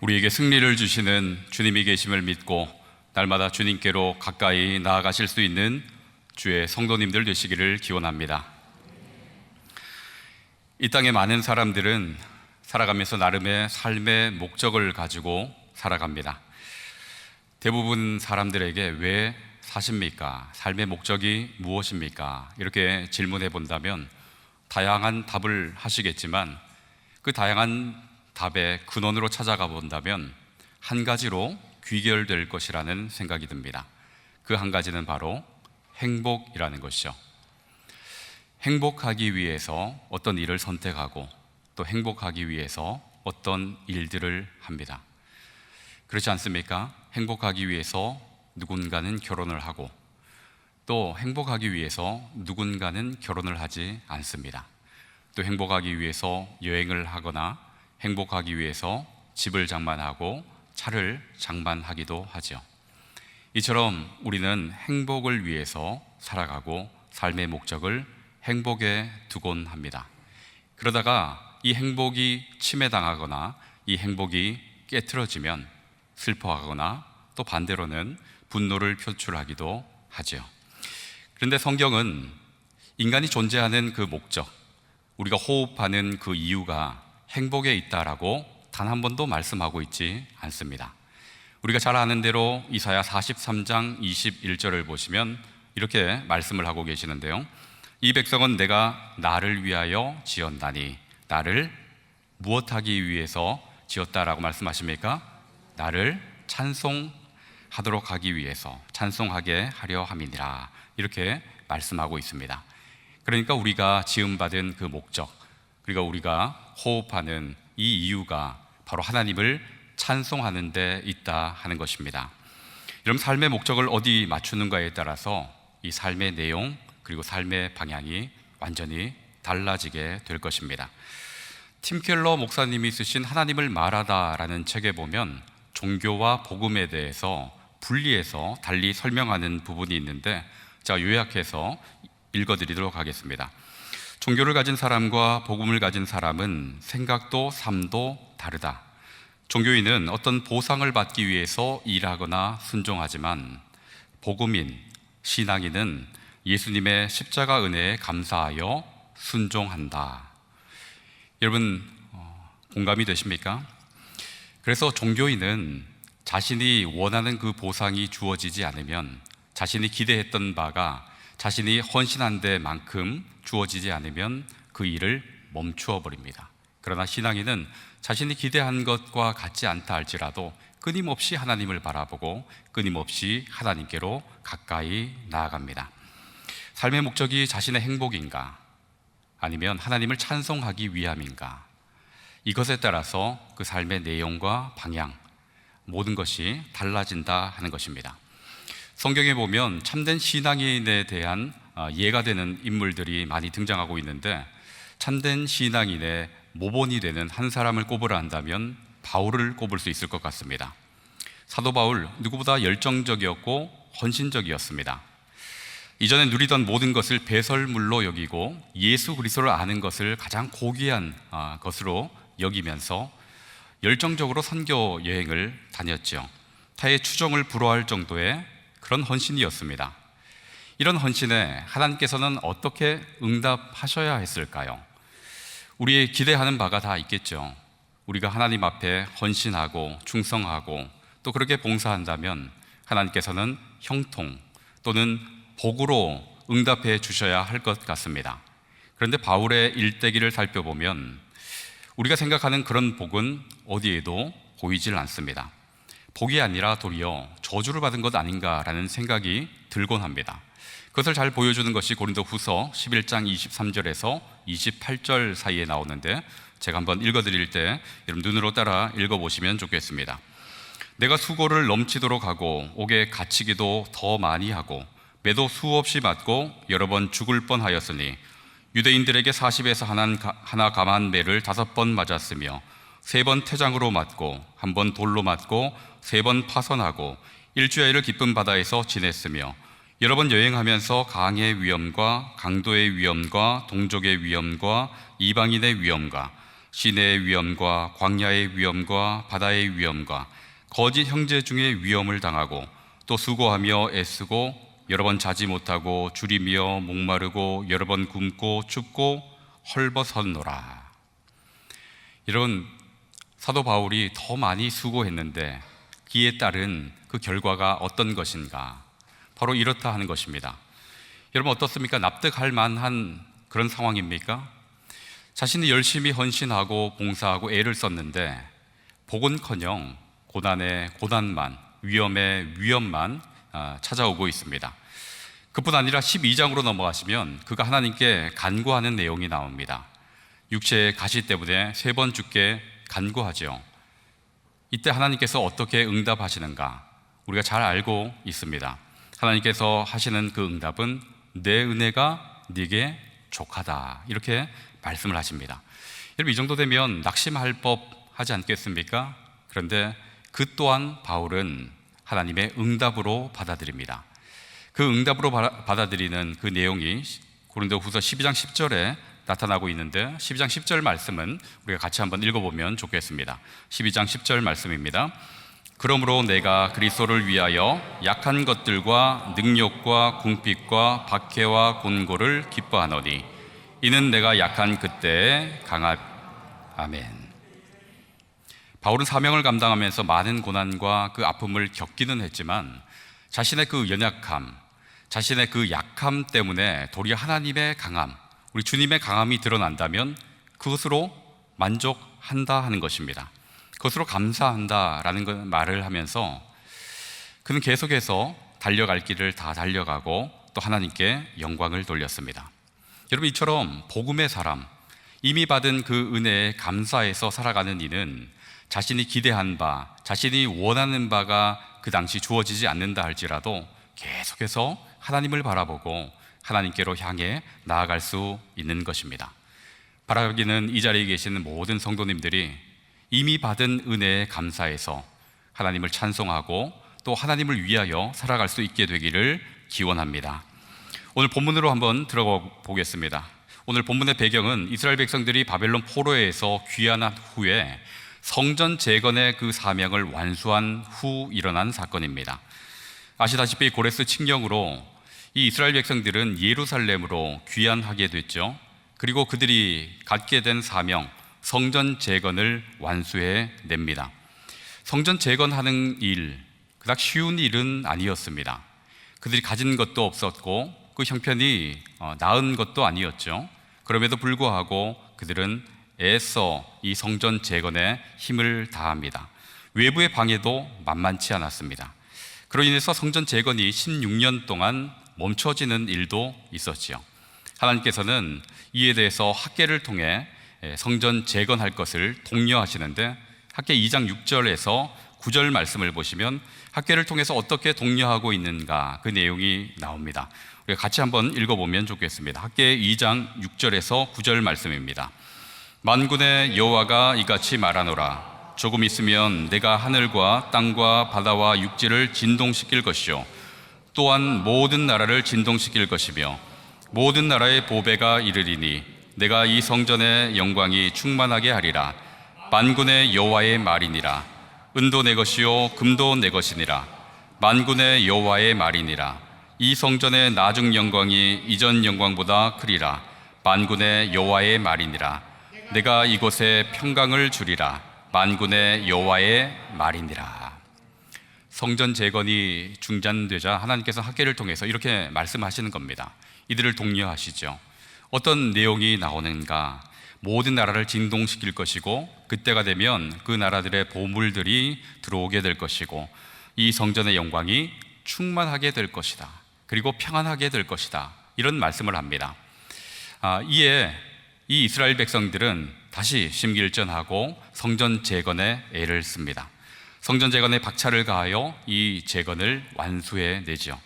우리에게 승리를 주시는 주님이 계심을 믿고 날마다 주님께로 가까이 나아가실 수 있는 주의 성도님들 되시기를 기원합니다. 이 땅의 많은 사람들은 살아가면서 나름의 삶의 목적을 가지고 살아갑니다. 대부분 사람들에게 왜 사십니까? 삶의 목적이 무엇입니까? 이렇게 질문해 본다면 다양한 답을 하시겠지만 그 다양한 답의 근원으로 찾아가 본다면 한 가지로 귀결될 것이라는 생각이 듭니다. 그 한 가지는 바로 행복이라는 것이죠. 행복하기 위해서 어떤 일을 선택하고 또 행복하기 위해서 어떤 일들을 합니다. 그렇지 않습니까? 행복하기 위해서 누군가는 결혼을 하고 또 행복하기 위해서 누군가는 결혼을 하지 않습니다. 또 행복하기 위해서 여행을 하거나 행복하기 위해서 집을 장만하고 차를 장만하기도 하죠. 이처럼 우리는 행복을 위해서 살아가고 삶의 목적을 행복에 두곤 합니다. 그러다가 이 행복이 침해당하거나 이 행복이 깨트려지면 슬퍼하거나 또 반대로는 분노를 표출하기도 하죠. 그런데 성경은 인간이 존재하는 그 목적, 우리가 호흡하는 그 이유가 행복에 있다라고 단 한 번도 말씀하고 있지 않습니다. 우리가 잘 아는 대로 이사야 43장 21절을 보시면 이렇게 말씀을 하고 계시는데요. 이 백성은 내가 나를 위하여 지었나니, 나를 무엇하기 위해서 지었다라고 말씀하십니까? 나를 찬송하도록 하기 위해서, 찬송하게 하려 함이니라, 이렇게 말씀하고 있습니다. 그러니까 우리가 지음받은 그 목적, 그러니까 우리가 호흡하는 이 이유가 바로 하나님을 찬송하는 데 있다 하는 것입니다. 여러분, 삶의 목적을 어디 맞추는가에 따라서 이 삶의 내용 그리고 삶의 방향이 완전히 달라지게 될 것입니다. 팀 켈러 목사님이 쓰신 하나님을 말하다라는 책에 보면 종교와 복음에 대해서 분리해서 달리 설명하는 부분이 있는데 제가 요약해서 읽어드리도록 하겠습니다. 종교를 가진 사람과 복음을 가진 사람은 생각도 삶도 다르다. 종교인은 어떤 보상을 받기 위해서 일하거나 순종하지만 복음인, 신앙인은 예수님의 십자가 은혜에 감사하여 순종한다. 여러분, 공감이 되십니까? 그래서 종교인은 자신이 원하는 그 보상이 주어지지 않으면, 자신이 기대했던 바가 자신이 헌신한 데만큼 주어지지 않으면 그 일을 멈추어 버립니다. 그러나 신앙인은 자신이 기대한 것과 같지 않다 할지라도 끊임없이 하나님을 바라보고 끊임없이 하나님께로 가까이 나아갑니다. 삶의 목적이 자신의 행복인가? 아니면 하나님을 찬송하기 위함인가? 이것에 따라서 그 삶의 내용과 방향, 모든 것이 달라진다 하는 것입니다. 성경에 보면 참된 신앙인에 대한 예가 되는 인물들이 많이 등장하고 있는데, 참된 신앙인의 모본이 되는 한 사람을 꼽으라 한다면 바울을 꼽을 수 있을 것 같습니다. 사도 바울, 누구보다 열정적이었고 헌신적이었습니다. 이전에 누리던 모든 것을 배설물로 여기고 예수 그리스도를 아는 것을 가장 고귀한 것으로 여기면서 열정적으로 선교 여행을 다녔죠. 타의 추종을 불허할 정도의 그런 헌신이었습니다. 이런 헌신에 하나님께서는 어떻게 응답하셔야 했을까요? 우리의 기대하는 바가 다 있겠죠. 우리가 하나님 앞에 헌신하고 충성하고 또 그렇게 봉사한다면 하나님께서는 형통 또는 복으로 응답해 주셔야 할 것 같습니다. 그런데 바울의 일대기를 살펴보면 우리가 생각하는 그런 복은 어디에도 보이질 않습니다. 복이 아니라 도리어 저주를 받은 것 아닌가라는 생각이 들곤 합니다. 그것을 잘 보여주는 것이 고린도후서 11장 23절에서 28절 사이에 나오는데, 제가 한번 읽어드릴 때 여러분 눈으로 따라 읽어보시면 좋겠습니다. 내가 수고를 넘치도록 하고 옥에 갇히기도 더 많이 하고 매도 수없이 맞고 여러 번 죽을 뻔하였으니 유대인들에게 40에서 하나 감한 매를 5번 맞았으며 3번 태장으로 맞고 1번 돌로 맞고 3번 파선하고 일주일을 깊은 바다에서 지냈으며 여러 번 여행하면서 강의 위험과 강도의 위험과 동족의 위험과 이방인의 위험과 시내의 위험과 광야의 위험과 바다의 위험과 거짓 형제 중에 위험을 당하고 또 수고하며 애쓰고 여러 번 자지 못하고 줄이며 목마르고 여러 번 굶고 춥고 헐벗었노라. 이런 사도 바울이 더 많이 수고했는데 그에 따른 그 결과가 어떤 것인가? 바로 이렇다 하는 것입니다. 여러분 어떻습니까? 납득할 만한 그런 상황입니까? 자신이 열심히 헌신하고 봉사하고 애를 썼는데 복은커녕 고난에 고난만, 위험에 위험만 찾아오고 있습니다. 그뿐 아니라 12장으로 넘어가시면 그가 하나님께 간구하는 내용이 나옵니다. 육체의 가시 때문에 3번 죽게 간구하죠. 이때 하나님께서 어떻게 응답하시는가? 우리가 잘 알고 있습니다. 하나님께서 하시는 그 응답은 내 은혜가 네게 족하다, 이렇게 말씀을 하십니다. 여러분 이 정도 되면 낙심할 법 하지 않겠습니까? 그런데 그 또한 바울은 하나님의 응답으로 받아들입니다. 그 응답으로 받아들이는 그 내용이 고린도후서 12장 10절에 나타나고 있는데 12장 10절 말씀은 우리가 같이 한번 읽어보면 좋겠습니다. 12장 10절 말씀입니다. 그러므로 내가 그리스도를 위하여 약한 것들과 능욕과 궁핍과 박해와 곤고를 기뻐하노니 이는 내가 약한 그때에 아멘. 바울은 사명을 감당하면서 많은 고난과 그 아픔을 겪기는 했지만 자신의 그 연약함, 자신의 그 약함 때문에 도리어 하나님의 강함, 우리 주님의 강함이 드러난다면 그것으로 만족한다 하는 것입니다. 그것으로 감사한다라는 말을 하면서 그는 계속해서 달려갈 길을 다 달려가고 또 하나님께 영광을 돌렸습니다. 여러분 이처럼 복음의 사람, 이미 받은 그 은혜에 감사해서 살아가는 이는 자신이 기대한 바, 자신이 원하는 바가 그 당시 주어지지 않는다 할지라도 계속해서 하나님을 바라보고 하나님께로 향해 나아갈 수 있는 것입니다. 바라기는 이 자리에 계시는 모든 성도님들이 이미 받은 은혜에 감사해서 하나님을 찬송하고 또 하나님을 위하여 살아갈 수 있게 되기를 기원합니다. 오늘 본문으로 한번 들어가 보겠습니다. 오늘 본문의 배경은 이스라엘 백성들이 바벨론 포로에서 귀환한 후에 성전 재건의 그 사명을 완수한 후 일어난 사건입니다. 아시다시피 고레스 칙령으로 이 이스라엘 백성들은 예루살렘으로 귀환하게 됐죠. 그리고 그들이 갖게 된 사명, 성전 재건을 완수해 냅니다. 성전 재건하는 일, 그닥 쉬운 일은 아니었습니다. 그들이 가진 것도 없었고 그 형편이 나은 것도 아니었죠. 그럼에도 불구하고 그들은 애써 이 성전 재건에 힘을 다합니다. 외부의 방해도 만만치 않았습니다. 그로 인해서 성전 재건이 16년 동안 멈춰지는 일도 있었지요. 하나님께서는 이에 대해서 학개를 통해 성전 재건할 것을 독려하시는데 학개 2장 6절에서 9절 말씀을 보시면 학개를 통해서 어떻게 독려하고 있는가 그 내용이 나옵니다. 우리가 같이 한번 읽어보면 좋겠습니다. 학개 2장 6절에서 9절 말씀입니다. 만군의 여호와가 이같이 말하노라. 조금 있으면 내가 하늘과 땅과 바다와 육지를 진동시킬 것이요 또한 모든 나라를 진동시킬 것이며 모든 나라의 보배가 이르리니 내가 이 성전의 영광이 충만하게 하리라. 만군의 여호와의 말이니라. 은도 내 것이요 금도 내 것이니라. 만군의 여호와의 말이니라. 이 성전의 나중 영광이 이전 영광보다 크리라. 만군의 여호와의 말이니라. 내가 이곳에 평강을 주리라. 만군의 여호와의 말이니라. 성전 재건이 중단되자 하나님께서 학개를 통해서 이렇게 말씀하시는 겁니다. 이들을 독려하시죠. 어떤 내용이 나오는가? 모든 나라를 진동시킬 것이고 그때가 되면 그 나라들의 보물들이 들어오게 될 것이고 이 성전의 영광이 충만하게 될 것이다. 그리고 평안하게 될 것이다. 이런 말씀을 합니다. 이에 이 이스라엘 백성들은 다시 심기일전하고 성전 재건에 애를 씁니다. 성전 재건에 박차를 가하여 이 재건을 완수해 내죠.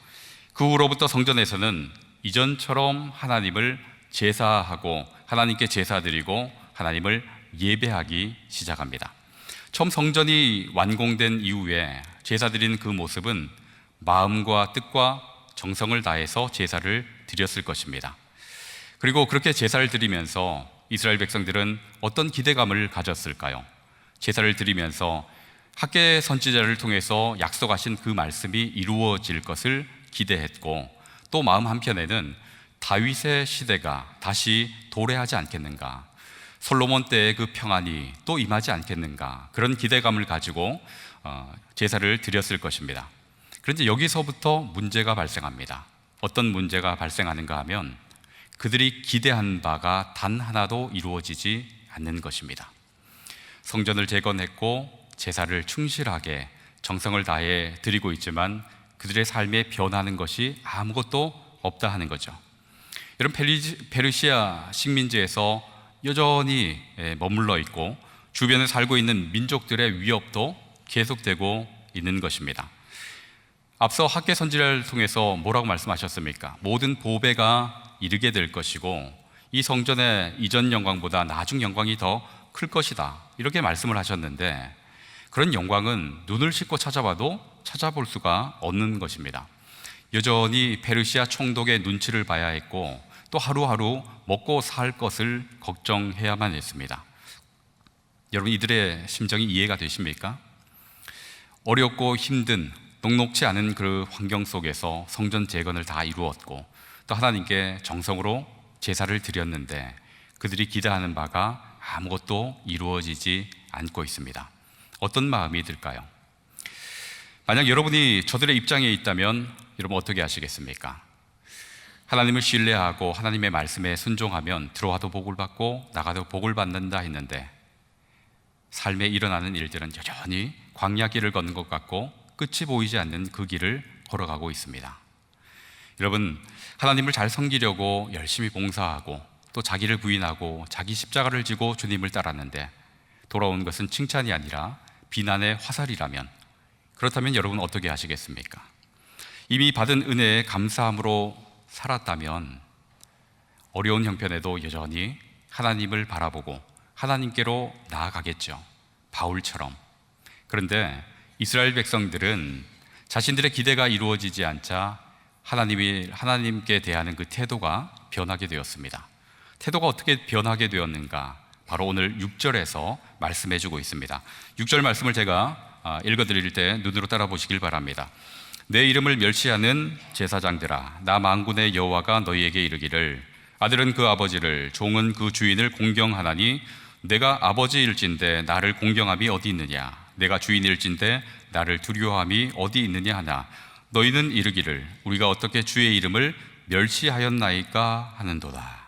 그 후로부터 성전에서는 이전처럼 하나님을 제사하고 하나님께 제사드리고 하나님을 예배하기 시작합니다. 처음 성전이 완공된 이후에 제사드리는 그 모습은 마음과 뜻과 정성을 다해서 제사를 드렸을 것입니다. 그리고 그렇게 제사를 드리면서 이스라엘 백성들은 어떤 기대감을 가졌을까요? 제사를 드리면서 학계 선지자를 통해서 약속하신 그 말씀이 이루어질 것을 기대했고, 또 마음 한편에는 다윗의 시대가 다시 도래하지 않겠는가, 솔로몬 때의 그 평안이 또 임하지 않겠는가, 그런 기대감을 가지고 제사를 드렸을 것입니다. 그런데 여기서부터 문제가 발생합니다. 어떤 문제가 발생하는가 하면 그들이 기대한 바가 단 하나도 이루어지지 않는 것입니다. 성전을 재건했고 제사를 충실하게 정성을 다해 드리고 있지만 그들의 삶에 변하는 것이 아무것도 없다 하는 거죠. 여러분, 페르시아 식민지에서 여전히 머물러 있고 주변에 살고 있는 민족들의 위협도 계속되고 있는 것입니다. 앞서 학계 선지자를 통해서 뭐라고 말씀하셨습니까? 모든 보배가 이르게 될 것이고 이 성전의 이전 영광보다 나중 영광이 더 클 것이다, 이렇게 말씀을 하셨는데, 그런 영광은 눈을 씻고 찾아봐도 찾아볼 수가 없는 것입니다. 여전히 페르시아 총독의 눈치를 봐야 했고 또 하루하루 먹고 살 것을 걱정해야만 했습니다. 여러분, 이들의 심정이 이해가 되십니까? 어렵고 힘든 녹록지 않은 그 환경 속에서 성전 재건을 다 이루었고 또 하나님께 정성으로 제사를 드렸는데 그들이 기대하는 바가 아무것도 이루어지지 않고 있습니다. 어떤 마음이 들까요? 만약 여러분이 저들의 입장에 있다면 여러분 어떻게 하시겠습니까? 하나님을 신뢰하고 하나님의 말씀에 순종하면 들어와도 복을 받고 나가도 복을 받는다 했는데 삶에 일어나는 일들은 여전히 광야 길을 걷는 것 같고 끝이 보이지 않는 그 길을 걸어가고 있습니다. 여러분, 하나님을 잘 섬기려고 열심히 봉사하고 또 자기를 부인하고 자기 십자가를 지고 주님을 따랐는데 돌아온 것은 칭찬이 아니라 비난의 화살이라면, 그렇다면 여러분 어떻게 하시겠습니까? 이미 받은 은혜에 감사함으로 살았다면 어려운 형편에도 여전히 하나님을 바라보고 하나님께로 나아가겠죠, 바울처럼. 그런데 이스라엘 백성들은 자신들의 기대가 이루어지지 않자 하나님께 대하는 그 태도가 변하게 되었습니다. 태도가 어떻게 변하게 되었는가? 바로 오늘 6절에서 말씀해 주고 있습니다. 6절 말씀을 제가 읽어드릴 때 눈으로 따라 보시길 바랍니다. 내 이름을 멸시하는 제사장들아, 나 만군의 여호와가 너희에게 이르기를, 아들은 그 아버지를, 종은 그 주인을 공경하나니 내가 아버지일진데 나를 공경함이 어디 있느냐? 내가 주인일진데 나를 두려워함이 어디 있느냐 하나, 너희는 이르기를 우리가 어떻게 주의 이름을 멸시하였나이까 하는도다.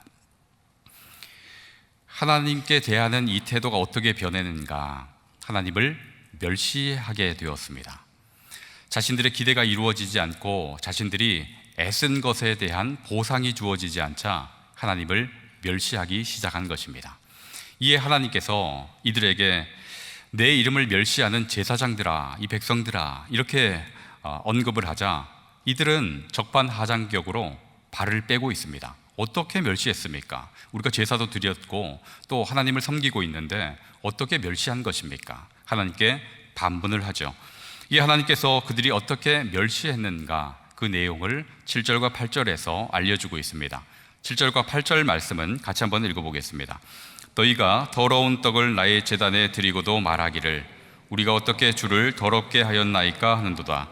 하나님께 대하는 이 태도가 어떻게 변했는가? 하나님을 멸시하게 되었습니다. 자신들의 기대가 이루어지지 않고 자신들이 애쓴 것에 대한 보상이 주어지지 않자 하나님을 멸시하기 시작한 것입니다. 이에 하나님께서 이들에게 내 이름을 멸시하는 제사장들아, 이 백성들아, 이렇게 언급을 하자 이들은 적반하장격으로 발을 빼고 있습니다. 어떻게 멸시했습니까? 우리가 제사도 드렸고 또 하나님을 섬기고 있는데 어떻게 멸시한 것입니까? 하나님께 반문을 하죠. 이 하나님께서 그들이 어떻게 멸시했는가, 그 내용을 7절과 8절에서 알려주고 있습니다. 7절과 8절 말씀은 같이 한번 읽어보겠습니다. 너희가 더러운 떡을 나의 제단에 드리고도 말하기를 우리가 어떻게 주를 더럽게 하였나이까 하는도다.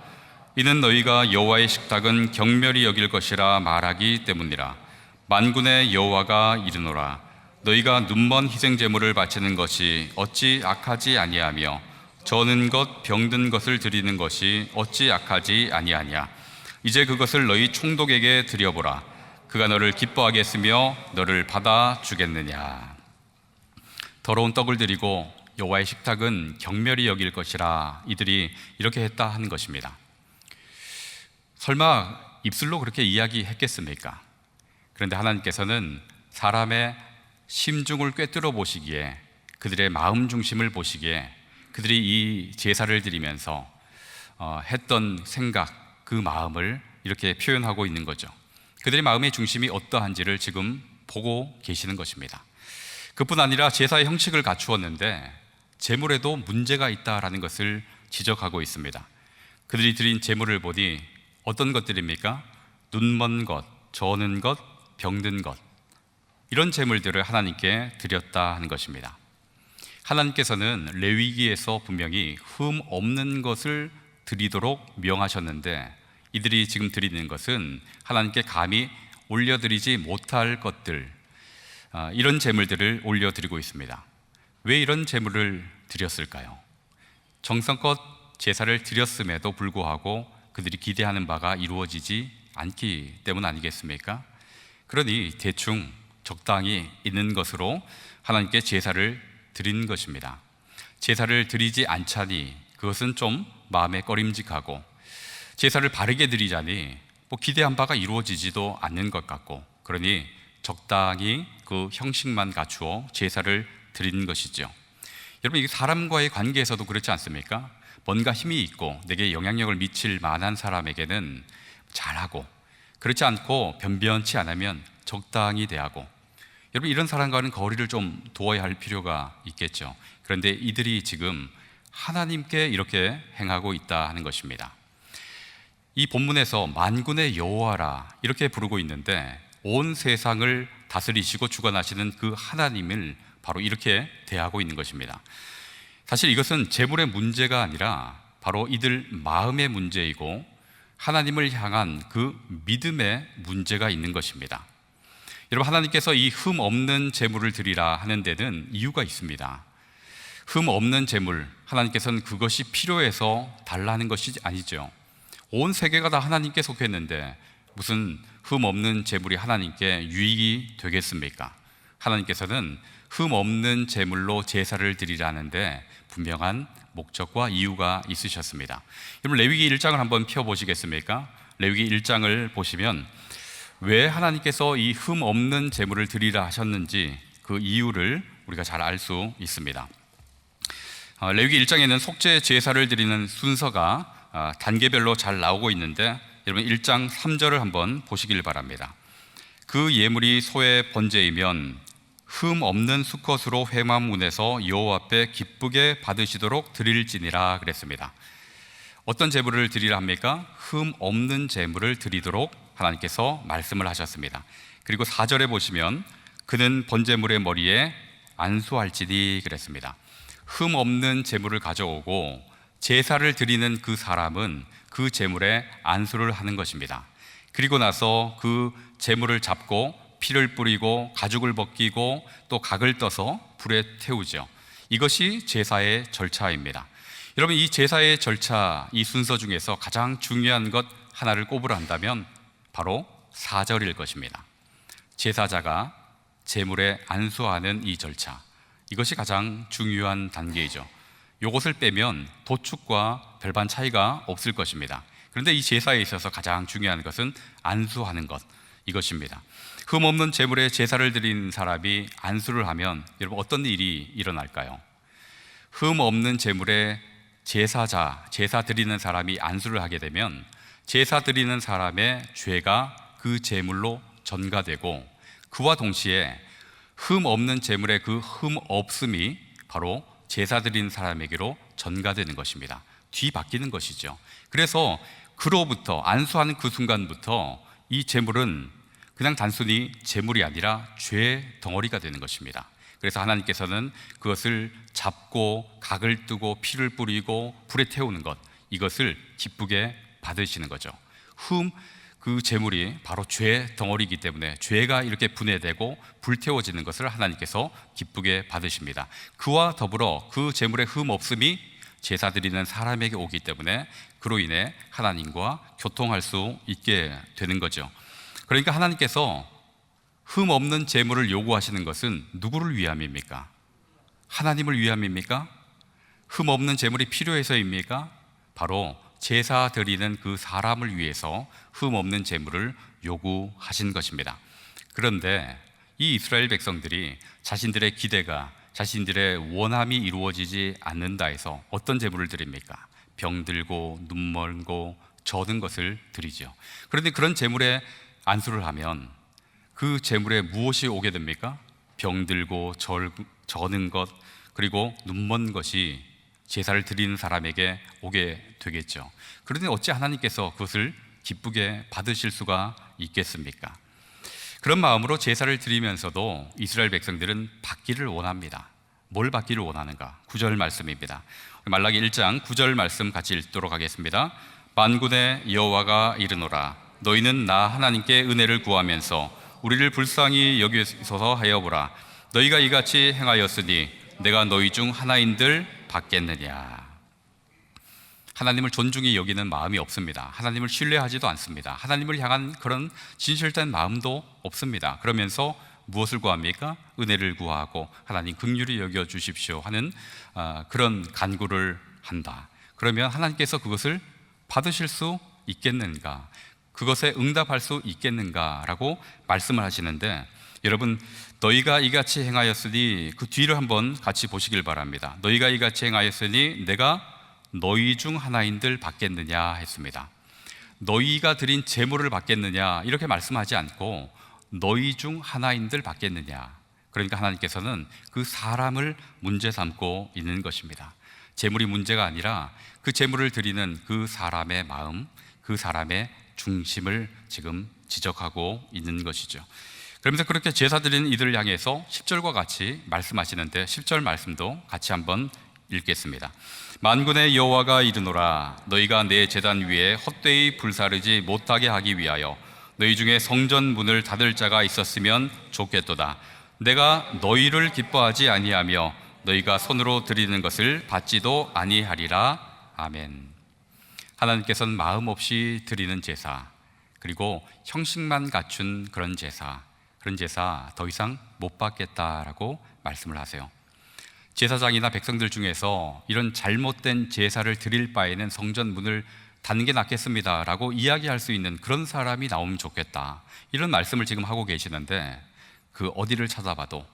이는 너희가 여호와의 식탁은 경멸히 여길 것이라 말하기 때문이라. 만군의 여호와가 이르노라. 너희가 눈먼 희생 제물을 바치는 것이 어찌 악하지 아니하며 저는 것 병든 것을 드리는 것이 어찌 악하지 아니하냐. 이제 그것을 너희 총독에게 드려보라. 그가 너를 기뻐하게 했으며 너를 받아 주겠느냐. 더러운 떡을 드리고 여호와의 식탁은 경멸히 여길 것이라 이들이 이렇게 했다 하는 것입니다. 설마 입술로 그렇게 이야기했겠습니까? 그런데 하나님께서는 사람의 심중을 꿰뚫어 보시기에, 그들의 마음 중심을 보시기에 그들이 이 제사를 드리면서 했던 생각, 그 마음을 이렇게 표현하고 있는 거죠. 그들의 마음의 중심이 어떠한지를 지금 보고 계시는 것입니다. 그뿐 아니라 제사의 형식을 갖추었는데 제물에도 문제가 있다라는 것을 지적하고 있습니다. 그들이 드린 제물을 보니 어떤 것들입니까? 눈먼 것, 저는 것, 병든 것. 이런 제물들을 하나님께 드렸다 하는 것입니다. 하나님께서는 레위기에서 분명히 흠 없는 것을 드리도록 명하셨는데 이들이 지금 드리는 것은 하나님께 감히 올려드리지 못할 것들, 이런 제물들을 올려드리고 있습니다. 왜 이런 제물을 드렸을까요? 정성껏 제사를 드렸음에도 불구하고 그들이 기대하는 바가 이루어지지 않기 때문 아니겠습니까? 그러니 대충 적당히 있는 것으로 하나님께 제사를 드린 것입니다. 제사를 드리지 않자니 그것은 좀 마음에 꺼림직하고, 제사를 바르게 드리자니 기대한 바가 이루어지지도 않는 것 같고, 그러니 적당히 그 형식만 갖추어 제사를 드린 것이죠. 여러분, 이게 사람과의 관계에서도 그렇지 않습니까? 뭔가 힘이 있고 내게 영향력을 미칠 만한 사람에게는 잘하고, 그렇지 않고 변변치 않으면 적당히 대하고, 여러분, 이런 사람과는 거리를 좀 두어야 할 필요가 있겠죠. 그런데 이들이 지금 하나님께 이렇게 행하고 있다 하는 것입니다. 이 본문에서 만군의 여호와라 이렇게 부르고 있는데, 온 세상을 다스리시고 주관하시는 그 하나님을 바로 이렇게 대하고 있는 것입니다. 사실 이것은 제물의 문제가 아니라 바로 이들 마음의 문제이고 하나님을 향한 그 믿음의 문제가 있는 것입니다. 여러분, 하나님께서 이 흠 없는 제물을 드리라 하는 데는 이유가 있습니다. 흠 없는 제물, 하나님께서는 그것이 필요해서 달라는 것이 아니죠. 온 세계가 다 하나님께 속했는데 무슨 흠 없는 제물이 하나님께 유익이 되겠습니까? 하나님께서는 흠 없는 제물로 제사를 드리라는데 분명한 목적과 이유가 있으셨습니다. 여러분, 레위기 1장을 한번 펴보시겠습니까? 레위기 1장을 보시면 왜 하나님께서 이 흠 없는 제물을 드리라 하셨는지 그 이유를 우리가 잘 알 수 있습니다. 레위기 1장에는 속죄 제사를 드리는 순서가 단계별로 잘 나오고 있는데, 여러분 1장 3절을 한번 보시길 바랍니다. 그 예물이 소의 번제이면 흠 없는 수컷으로 회막문에서 여호와 앞에 기쁘게 받으시도록 드릴지니라 그랬습니다. 어떤 제물을 드리라 합니까? 흠 없는 제물을 드리도록 하나님께서 말씀을 하셨습니다. 그리고 4절에 보시면 그는 번제물의 머리에 안수할지니 그랬습니다. 흠 없는 제물을 가져오고 제사를 드리는 그 사람은 그 제물에 안수를 하는 것입니다. 그리고 나서 그 제물을 잡고 피를 뿌리고 가죽을 벗기고 또 각을 떠서 불에 태우죠. 이것이 제사의 절차입니다. 여러분, 이 제사의 절차, 이 순서 중에서 가장 중요한 것 하나를 꼽으라 한다면 바로 4절일 것입니다. 제사자가 제물에 안수하는 이 절차, 이것이 가장 중요한 단계이죠. 이것을 빼면 도축과 별반 차이가 없을 것입니다. 그런데 이 제사에 있어서 가장 중요한 것은 안수하는 것, 이것입니다. 흠 없는 제물에 제사를 드린 사람이 안수를 하면 여러분 어떤 일이 일어날까요? 흠 없는 제물에 제사자, 제사 드리는 사람이 안수를 하게 되면 제사 드리는 사람의 죄가 그 제물로 전가되고, 그와 동시에 흠 없는 제물의 그 흠 없음이 바로 제사 드리는 사람에게로 전가되는 것입니다. 뒤바뀌는 것이죠. 그래서 그로부터 안수하는 그 순간부터 이 제물은 그냥 단순히 제물이 아니라 죄 덩어리가 되는 것입니다. 그래서 하나님께서는 그것을 잡고 각을 뜨고 피를 뿌리고 불에 태우는 것, 이것을 기쁘게 받으시는 거죠. 그 제물이 바로 죄 덩어리이기 때문에 죄가 이렇게 분해되고 불태워지는 것을 하나님께서 기쁘게 받으십니다. 그와 더불어 그 제물의 흠 없음이 제사 드리는 사람에게 오기 때문에 그로 인해 하나님과 교통할 수 있게 되는 거죠. 그러니까 하나님께서 흠 없는 제물을 요구하시는 것은 누구를 위함입니까? 하나님을 위함입니까? 흠 없는 제물이 필요해서입니까? 바로 제사 드리는 그 사람을 위해서 흠 없는 제물을 요구하신 것입니다. 그런데 이 이스라엘 백성들이 자신들의 기대가, 자신들의 원함이 이루어지지 않는다 해서 어떤 제물을 드립니까? 병들고 눈 멀고 젖은 것을 드리죠. 그런데 그런 제물에 안수를 하면 그 제물에 무엇이 오게 됩니까? 병들고 저는 것, 그리고 눈먼 것이 제사를 드리는 사람에게 오게 되겠죠. 그런데 어찌 하나님께서 그것을 기쁘게 받으실 수가 있겠습니까? 그런 마음으로 제사를 드리면서도 이스라엘 백성들은 받기를 원합니다. 뭘 받기를 원하는가? 9절 말씀입니다. 말라기 1장 9절 말씀 같이 읽도록 하겠습니다. 만군의 여호와가 이르노라 너희는 나 하나님께 은혜를 구하면서 우리를 불쌍히 여기소서 하여 보라. 너희가 이같이 행하였으니 내가 너희 중 하나인들 받겠느냐. 하나님을 존중히 여기는 마음이 없습니다. 하나님을 신뢰하지도 않습니다. 하나님을 향한 그런 진실된 마음도 없습니다. 그러면서 무엇을 구합니까? 은혜를 구하고 하나님 긍휼히 여겨 주십시오 하는 그런 간구를 한다. 그러면 하나님께서 그것을 받으실 수 있겠는가? 그것에 응답할 수 있겠는가라고 말씀을 하시는데, 여러분, 너희가 이같이 행하였으니 그 뒤를 한번 같이 보시길 바랍니다. 너희가 이같이 행하였으니 내가 너희 중 하나인들 받겠느냐 했습니다. 너희가 드린 제물을 받겠느냐 이렇게 말씀하지 않고 너희 중 하나인들 받겠느냐. 그러니까 하나님께서는 그 사람을 문제 삼고 있는 것입니다. 제물이 문제가 아니라 그 제물을 드리는 그 사람의 마음, 그 사람의 중심을 지금 지적하고 있는 것이죠. 그러면서 그렇게 제사 드리는 이들을 향해서 10절과 같이 말씀하시는데 10절 말씀도 같이 한번 읽겠습니다. 만군의 여호와가 이르노라 너희가 내 제단 위에 헛되이 불사르지 못하게 하기 위하여 너희 중에 성전 문을 닫을 자가 있었으면 좋겠도다. 내가 너희를 기뻐하지 아니하며 너희가 손으로 드리는 것을 받지도 아니하리라. 아멘. 하나님께서는 마음 없이 드리는 제사, 그리고 형식만 갖춘 그런 제사 더 이상 못 받겠다라고 말씀을 하세요. 제사장이나 백성들 중에서 이런 잘못된 제사를 드릴 바에는 성전 문을 닫는 게 낫겠습니다 라고 이야기할 수 있는 그런 사람이 나오면 좋겠다, 이런 말씀을 지금 하고 계시는데 그 어디를 찾아봐도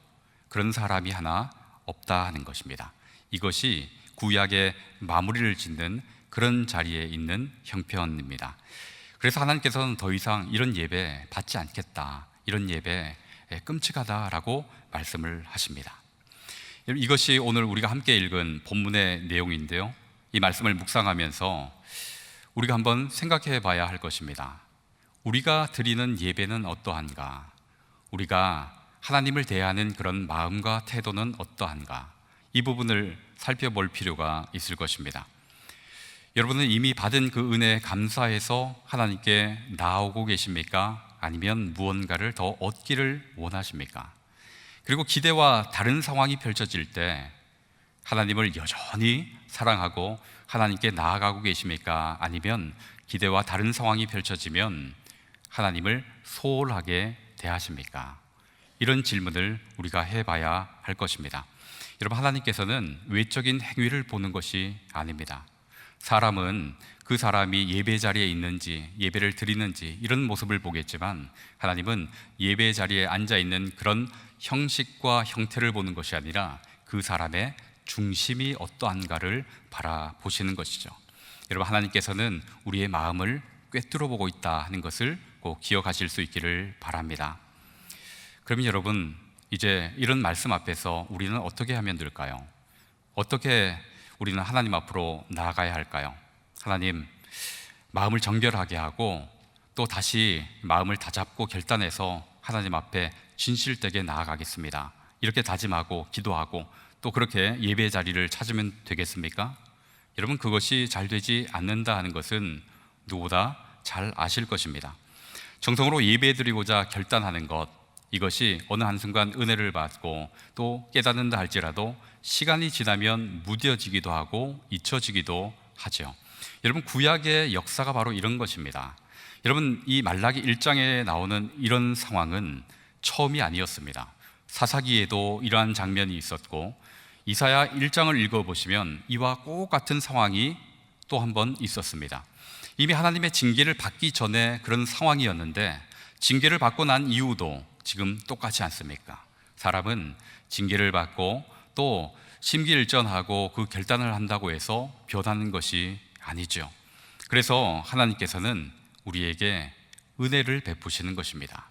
그런 사람이 하나 없다 하는 것입니다. 이것이 구약의 마무리를 짓는 그런 자리에 있는 형편입니다. 그래서 하나님께서는 더 이상 이런 예배 받지 않겠다, 이런 예배 끔찍하다라고 말씀을 하십니다. 이것이 오늘 우리가 함께 읽은 본문의 내용인데요, 이 말씀을 묵상하면서 우리가 한번 생각해 봐야 할 것입니다. 우리가 드리는 예배는 어떠한가? 우리가 하나님을 대하는 그런 마음과 태도는 어떠한가? 이 부분을 살펴볼 필요가 있을 것입니다. 여러분은 이미 받은 그 은혜에 감사해서 하나님께 나오고 계십니까? 아니면 무언가를 더 얻기를 원하십니까? 그리고 기대와 다른 상황이 펼쳐질 때 하나님을 여전히 사랑하고 하나님께 나아가고 계십니까? 아니면 기대와 다른 상황이 펼쳐지면 하나님을 소홀하게 대하십니까? 이런 질문을 우리가 해봐야 할 것입니다. 여러분, 하나님께서는 외적인 행위를 보는 것이 아닙니다. 사람은 그 사람이 예배 자리에 있는지, 예배를 드리는지 이런 모습을 보겠지만 하나님은 예배 자리에 앉아 있는 그런 형식과 형태를 보는 것이 아니라 그 사람의 중심이 어떠한가를 바라보시는 것이죠. 여러분, 하나님께서는 우리의 마음을 꿰뚫어 보고 있다 하는 것을 꼭 기억하실 수 있기를 바랍니다. 그러면 여러분, 이제 이런 말씀 앞에서 우리는 어떻게 하면 될까요? 어떻게 우리는 하나님 앞으로 나아가야 할까요? 하나님, 마음을 정결하게 하고 또 다시 마음을 다잡고 결단해서 하나님 앞에 진실되게 나아가겠습니다, 이렇게 다짐하고 기도하고 또 그렇게 예배 자리를 찾으면 되겠습니까? 여러분, 그것이 잘 되지 않는다 하는 것은 누구보다 잘 아실 것입니다. 정성으로 예배드리고자 결단하는 것, 이것이 어느 한순간 은혜를 받고 또 깨닫는다 할지라도 시간이 지나면 무뎌지기도 하고 잊혀지기도 하죠. 여러분, 구약의 역사가 바로 이런 것입니다. 여러분, 이 말라기 1장에 나오는 이런 상황은 처음이 아니었습니다. 사사기에도 이러한 장면이 있었고 이사야 1장을 읽어보시면 이와 똑같은 상황이 또 한 번 있었습니다. 이미 하나님의 징계를 받기 전에 그런 상황이었는데 징계를 받고 난 이후도 지금 똑같지 않습니까? 사람은 징계를 받고 또 심기일전하고 그 결단을 한다고 해서 변하는 것이 아니죠. 그래서 하나님께서는 우리에게 은혜를 베푸시는 것입니다.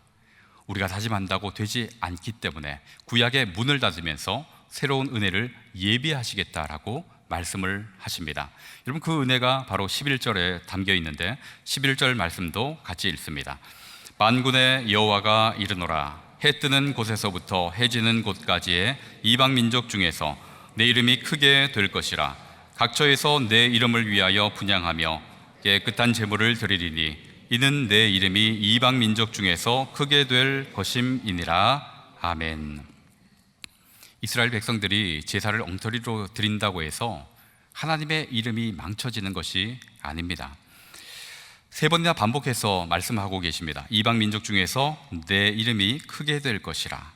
우리가 다짐한다고 되지 않기 때문에 구약의 문을 닫으면서 새로운 은혜를 예비하시겠다라고 말씀을 하십니다. 여러분, 그 은혜가 바로 11절에 담겨 있는데 11절 말씀도 같이 읽습니다. 만군의 여호와가 이르노라. 해 뜨는 곳에서부터 해 지는 곳까지의 이방 민족 중에서 내 이름이 크게 될 것이라. 각처에서 내 이름을 위하여 분향하며 깨끗한 제물을 드리리니 이는 내 이름이 이방 민족 중에서 크게 될 것임이니라. 아멘. 이스라엘 백성들이 제사를 엉터리로 드린다고 해서 하나님의 이름이 망쳐지는 것이 아닙니다. 세 번이나 반복해서 말씀하고 계십니다. 이방 민족 중에서 내 이름이 크게 될 것이라.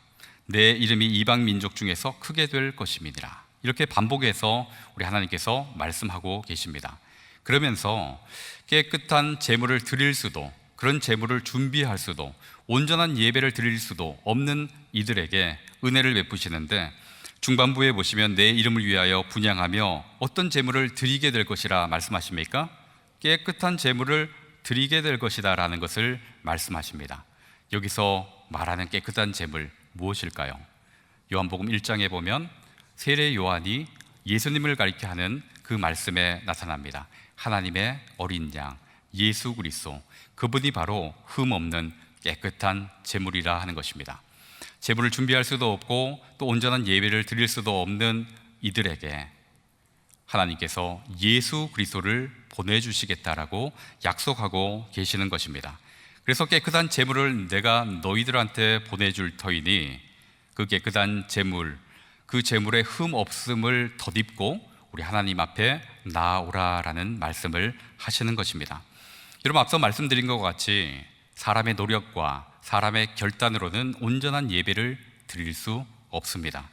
내 이름이 이방 민족 중에서 크게 될 것임이니라. 이렇게 반복해서 우리 하나님께서 말씀하고 계십니다. 그러면서 깨끗한 제물을 드릴 수도, 그런 제물을 준비할 수도, 온전한 예배를 드릴 수도 없는 이들에게 은혜를 베푸시는데, 중반부에 보시면 내 이름을 위하여 분향하며 어떤 제물을 드리게 될 것이라 말씀하십니까? 깨끗한 제물을 드리게 될 것이다 라는 것을 말씀하십니다. 여기서 말하는 깨끗한 제물 무엇일까요? 요한복음 1장에 보면 세례 요한이 예수님을 가리켜 하는 그 말씀에 나타납니다. 하나님의 어린 양 예수 그리스도, 그분이 바로 흠 없는 깨끗한 제물이라 하는 것입니다. 제물을 준비할 수도 없고 또 온전한 예배를 드릴 수도 없는 이들에게 하나님께서 예수 그리스도를 보내주시겠다라고 약속하고 계시는 것입니다. 그래서 깨끗한 제물을 내가 너희들한테 보내줄 터이니 그 깨끗한 제물, 그 제물의 흠 없음을 덧입고 우리 하나님 앞에 나아오라라는 말씀을 하시는 것입니다. 여러분, 앞서 말씀드린 것과 같이 사람의 노력과 사람의 결단으로는 온전한 예배를 드릴 수 없습니다.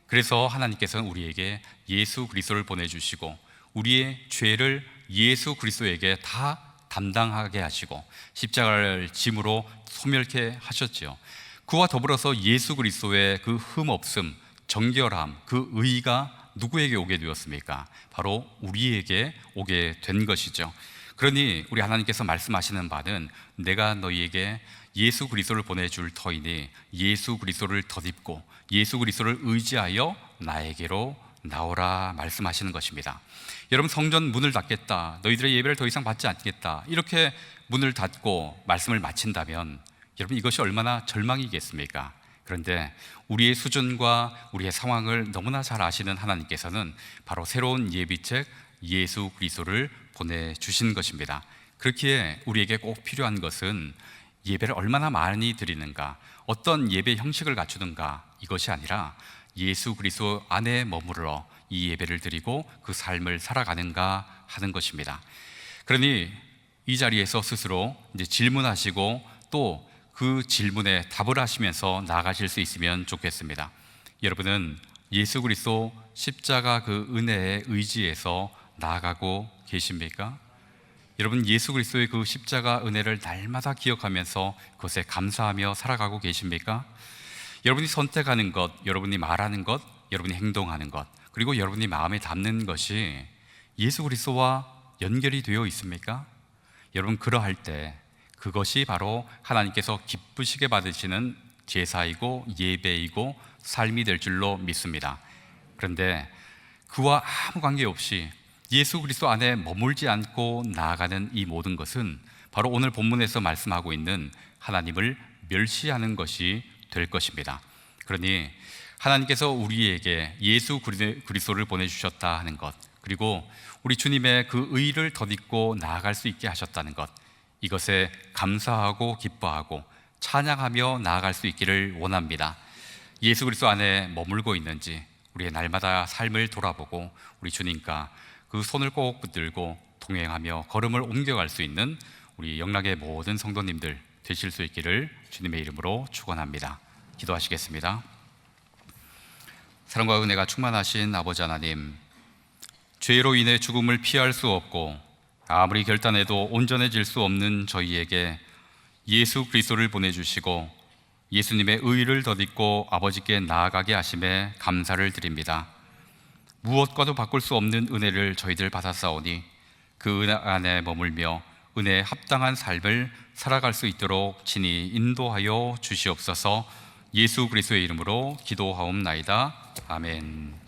그래서 하나님께서는 우리에게 예수 그리스도를 보내주시고 우리의 죄를 예수 그리스도에게 다 담당하게 하시고 십자가를 짐으로 소멸케 하셨지요. 그와 더불어서 예수 그리스도의 그 흠없음, 정결함, 그 의가 누구에게 오게 되었습니까? 바로 우리에게 오게 된 것이죠. 그러니 우리 하나님께서 말씀하시는 바는 내가 너희에게 예수 그리스도를 보내줄 터이니 예수 그리스도를 덧입고 예수 그리스도를 의지하여 나에게로 나오라 말씀하시는 것입니다. 여러분, 성전 문을 닫겠다, 너희들의 예배를 더 이상 받지 않겠다, 이렇게 문을 닫고 말씀을 마친다면 여러분, 이것이 얼마나 절망이겠습니까? 그런데 우리의 수준과 우리의 상황을 너무나 잘 아시는 하나님께서는 바로 새로운 예비책 예수 그리스도를 보내주신 것입니다. 그렇기에 우리에게 꼭 필요한 것은 예배를 얼마나 많이 드리는가, 어떤 예배 형식을 갖추는가, 이것이 아니라 예수 그리스도 안에 머무르러 이 예배를 드리고 그 삶을 살아가는가 하는 것입니다. 그러니 이 자리에서 스스로 이제 질문하시고 또 그 질문에 답을 하시면서 나아가실 수 있으면 좋겠습니다. 여러분은 예수 그리스도 십자가 그 은혜의 의지에서 나아가고 계십니까? 여러분, 예수 그리스도의 그 십자가 은혜를 날마다 기억하면서 그것에 감사하며 살아가고 계십니까? 여러분이 선택하는 것, 여러분이 말하는 것, 여러분이 행동하는 것, 그리고 여러분이 마음에 담는 것이 예수 그리스도와 연결이 되어 있습니까? 여러분, 그러할 때 그것이 바로 하나님께서 기쁘시게 받으시는 제사이고 예배이고 삶이 될 줄로 믿습니다. 그런데 그와 아무 관계없이 예수 그리스도 안에 머물지 않고 나아가는 이 모든 것은 바로 오늘 본문에서 말씀하고 있는 하나님을 멸시하는 것이 될 것입니다. 그러니 하나님께서 우리에게 예수 그리스도를 보내주셨다 하는 것, 그리고 우리 주님의 그 의를 덧입고 나아갈 수 있게 하셨다는 것, 이것에 감사하고 기뻐하고 찬양하며 나아갈 수 있기를 원합니다. 예수 그리스도 안에 머물고 있는지 우리의 날마다 삶을 돌아보고 우리 주님과 그 손을 꼭 붙들고 동행하며 걸음을 옮겨갈 수 있는 우리 영락의 모든 성도님들 되실 수 있기를 주님의 이름으로 축원합니다. 기도하시겠습니다. 사랑과 은혜가 충만하신 아버지 하나님, 죄로 인해 죽음을 피할 수 없고 아무리 결단해도 온전해질 수 없는 저희에게 예수 그리스도를 보내주시고 예수님의 의를 덧입고 아버지께 나아가게 하심에 감사를 드립니다. 무엇과도 바꿀 수 없는 은혜를 저희들 받았사오니 그 은혜 안에 머물며 은혜에 합당한 삶을 살아갈 수 있도록 친히 인도하여 주시옵소서. 예수 그리스도의 이름으로 기도하옵나이다. 아멘.